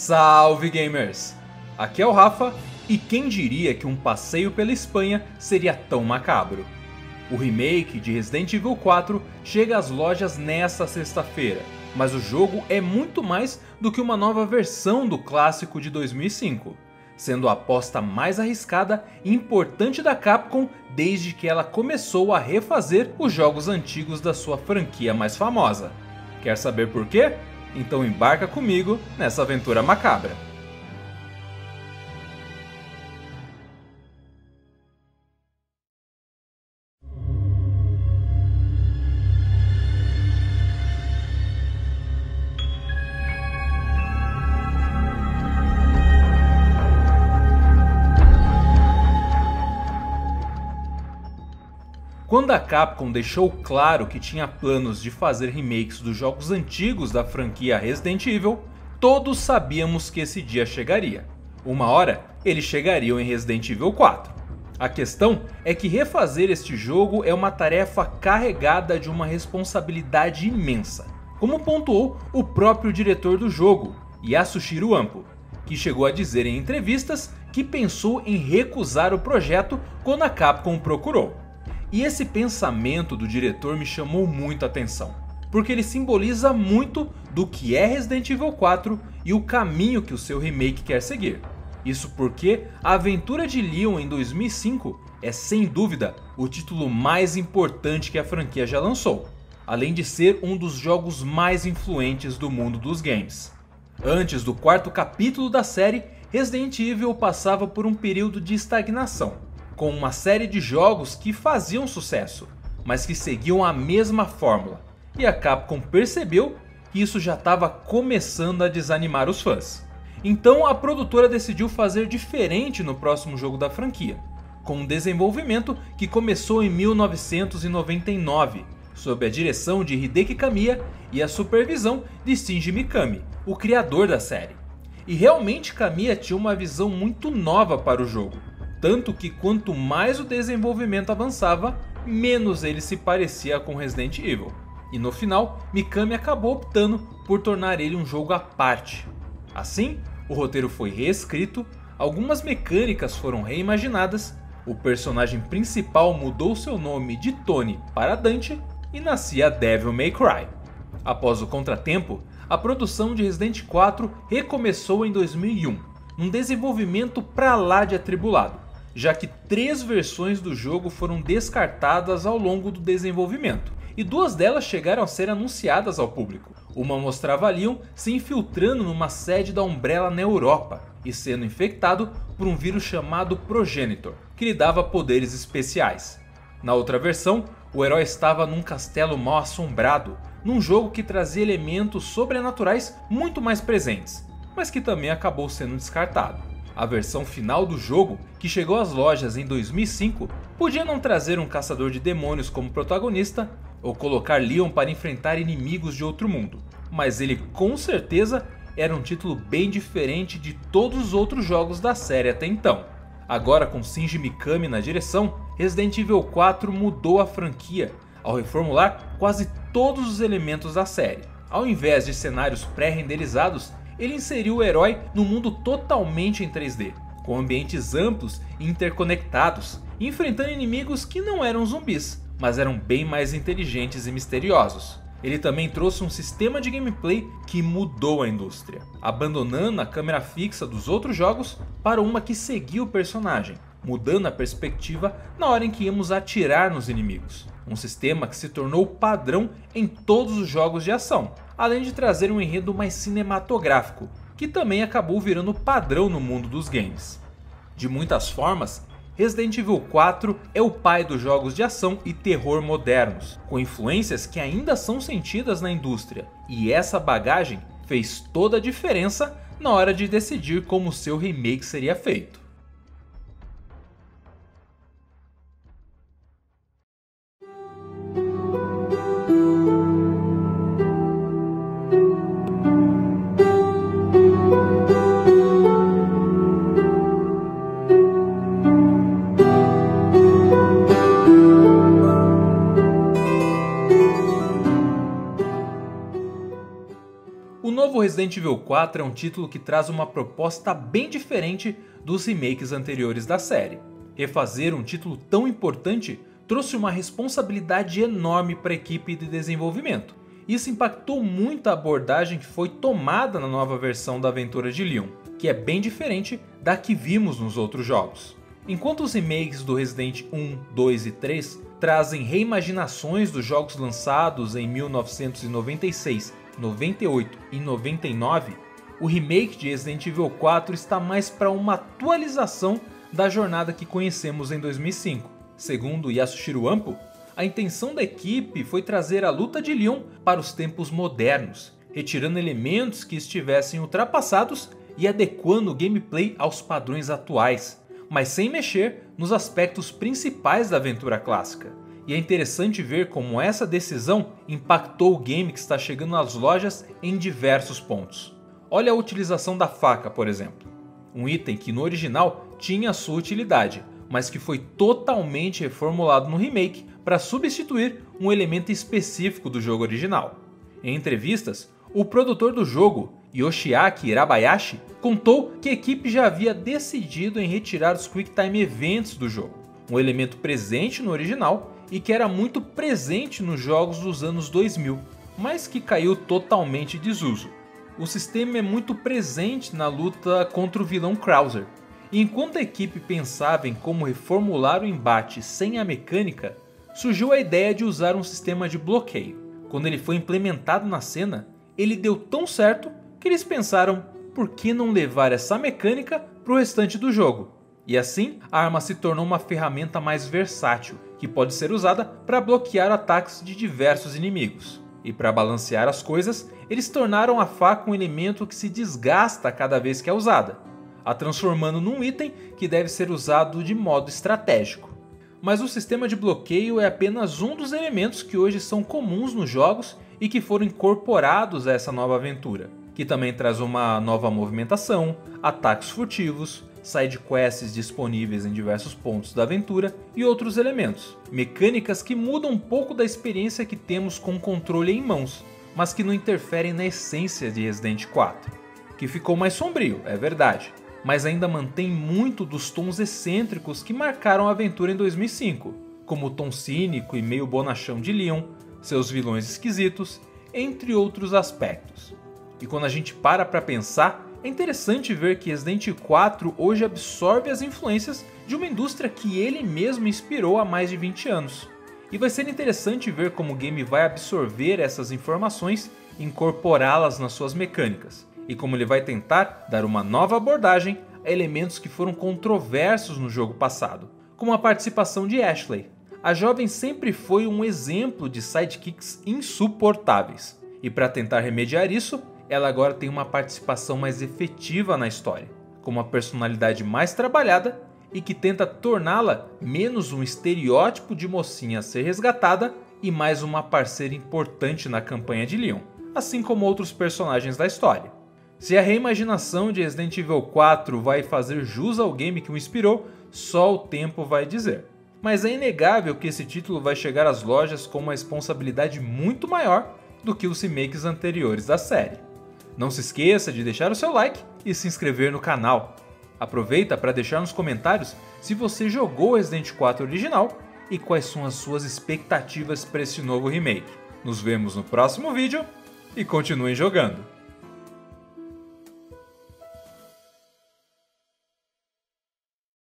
Salve gamers! Aqui é o Rafa e quem diria que um passeio pela Espanha seria tão macabro? O remake de Resident Evil 4 chega às lojas nesta sexta-feira, mas o jogo é muito mais do que uma nova versão do clássico de 2005, sendo a aposta mais arriscada e importante da Capcom desde que ela começou a refazer os jogos antigos da sua franquia mais famosa. Quer saber por quê? Então embarca comigo nessa aventura macabra. Quando a Capcom deixou claro que tinha planos de fazer remakes dos jogos antigos da franquia Resident Evil, todos sabíamos que esse dia chegaria. Uma hora, eles chegariam em Resident Evil 4. A questão é que refazer este jogo é uma tarefa carregada de uma responsabilidade imensa, como pontuou o próprio diretor do jogo, Yasuhiro Ampo, que chegou a dizer em entrevistas que pensou em recusar o projeto quando a Capcom o procurou. E esse pensamento do diretor me chamou muito a atenção, porque ele simboliza muito do que é Resident Evil 4 e o caminho que o seu remake quer seguir. Isso porque a aventura de Leon em 2005 é sem dúvida o título mais importante que a franquia já lançou, além de ser um dos jogos mais influentes do mundo dos games. Antes do quarto capítulo da série, Resident Evil passava por um período de estagnação, com uma série de jogos que faziam sucesso, mas que seguiam a mesma fórmula, e a Capcom percebeu que isso já estava começando a desanimar os fãs. Então a produtora decidiu fazer diferente no próximo jogo da franquia, com um desenvolvimento que começou em 1999, sob a direção de Hideki Kamiya e a supervisão de Shinji Mikami, o criador da série. E realmente Kamiya tinha uma visão muito nova para o jogo, tanto que quanto mais o desenvolvimento avançava, menos ele se parecia com Resident Evil. E no final, Mikami acabou optando por tornar ele um jogo à parte. Assim, o roteiro foi reescrito, algumas mecânicas foram reimaginadas, o personagem principal mudou seu nome de Tony para Dante e nascia Devil May Cry. Após o contratempo, a produção de Resident 4 recomeçou em 2001, num desenvolvimento pra lá de atribulado, já que 3 versões do jogo foram descartadas ao longo do desenvolvimento, e 2 delas chegaram a ser anunciadas ao público. Uma mostrava Leon se infiltrando numa sede da Umbrella na Europa e sendo infectado por um vírus chamado Progenitor, que lhe dava poderes especiais. Na outra versão, o herói estava num castelo mal assombrado, num jogo que trazia elementos sobrenaturais muito mais presentes, mas que também acabou sendo descartado. A versão final do jogo, que chegou às lojas em 2005, podia não trazer um caçador de demônios como protagonista ou colocar Leon para enfrentar inimigos de outro mundo, mas ele com certeza era um título bem diferente de todos os outros jogos da série até então. Agora com Shinji Mikami na direção, Resident Evil 4 mudou a franquia ao reformular quase todos os elementos da série. Ao invés de cenários pré-renderizados, ele inseriu o herói num mundo totalmente em 3D, com ambientes amplos e interconectados, enfrentando inimigos que não eram zumbis, mas eram bem mais inteligentes e misteriosos. Ele também trouxe um sistema de gameplay que mudou a indústria, abandonando a câmera fixa dos outros jogos para uma que seguia o personagem, mudando a perspectiva na hora em que íamos atirar nos inimigos. Um sistema que se tornou padrão em todos os jogos de ação, além de trazer um enredo mais cinematográfico, que também acabou virando padrão no mundo dos games. De muitas formas, Resident Evil 4 é o pai dos jogos de ação e terror modernos, com influências que ainda são sentidas na indústria, e essa bagagem fez toda a diferença na hora de decidir como seu remake seria feito. O O novo Resident Evil 4 é um título que traz uma proposta bem diferente dos remakes anteriores da série. Refazer um título tão importante trouxe uma responsabilidade enorme para a equipe de desenvolvimento. Isso impactou muito a abordagem que foi tomada na nova versão da aventura de Leon, que é bem diferente da que vimos nos outros jogos. Enquanto os remakes do Resident 1, 2 e 3 trazem reimaginações dos jogos lançados em 1996, 98 e 99, o remake de Resident Evil 4 está mais para uma atualização da jornada que conhecemos em 2005. Segundo Yasuhiro Ampo, a intenção da equipe foi trazer a luta de Leon para os tempos modernos, retirando elementos que estivessem ultrapassados e adequando o gameplay aos padrões atuais, mas sem mexer nos aspectos principais da aventura clássica. E é interessante ver como essa decisão impactou o game que está chegando nas lojas em diversos pontos. Olha a utilização da faca, por exemplo. Um item que no original tinha sua utilidade, mas que foi totalmente reformulado no remake para substituir um elemento específico do jogo original. Em entrevistas, o produtor do jogo, Yoshiaki Irabayashi, contou que a equipe já havia decidido em retirar os Quick Time Events do jogo, um elemento presente no original e que era muito presente nos jogos dos anos 2000, mas que caiu totalmente em desuso. O sistema é muito presente na luta contra o vilão Krauser, e enquanto a equipe pensava em como reformular o embate sem a mecânica, surgiu a ideia de usar um sistema de bloqueio. Quando ele foi implementado na cena, ele deu tão certo que eles pensaram, por que não levar essa mecânica para o restante do jogo? E assim, a arma se tornou uma ferramenta mais versátil, que pode ser usada para bloquear ataques de diversos inimigos. E para balancear as coisas, eles tornaram a faca um elemento que se desgasta cada vez que é usada, a transformando num item que deve ser usado de modo estratégico. Mas o sistema de bloqueio é apenas um dos elementos que hoje são comuns nos jogos e que foram incorporados a essa nova aventura, que também traz uma nova movimentação, ataques furtivos, side quests disponíveis em diversos pontos da aventura e outros elementos. Mecânicas que mudam um pouco da experiência que temos com o controle em mãos, mas que não interferem na essência de Resident 4, que ficou mais sombrio, é verdade, mas ainda mantém muito dos tons excêntricos que marcaram a aventura em 2005, como o tom cínico e meio bonachão de Leon, seus vilões esquisitos, entre outros aspectos. E quando a gente para pensar, é interessante ver que Resident 4 hoje absorve as influências de uma indústria que ele mesmo inspirou há mais de 20 anos. E vai ser interessante ver como o game vai absorver essas informações e incorporá-las nas suas mecânicas, e como ele vai tentar dar uma nova abordagem a elementos que foram controversos no jogo passado, como a participação de Ashley. A jovem sempre foi um exemplo de sidekicks insuportáveis, e para tentar remediar isso, ela agora tem uma participação mais efetiva na história, com uma personalidade mais trabalhada e que tenta torná-la menos um estereótipo de mocinha a ser resgatada e mais uma parceira importante na campanha de Leon, assim como outros personagens da história. Se a reimaginação de Resident Evil 4 vai fazer jus ao game que o inspirou, só o tempo vai dizer. Mas é inegável que esse título vai chegar às lojas com uma responsabilidade muito maior do que os remakes anteriores da série. Não se esqueça de deixar o seu like e se inscrever no canal. Aproveita para deixar nos comentários se você jogou Resident 4 original e quais são as suas expectativas para esse novo remake. Nos vemos no próximo vídeo e continuem jogando!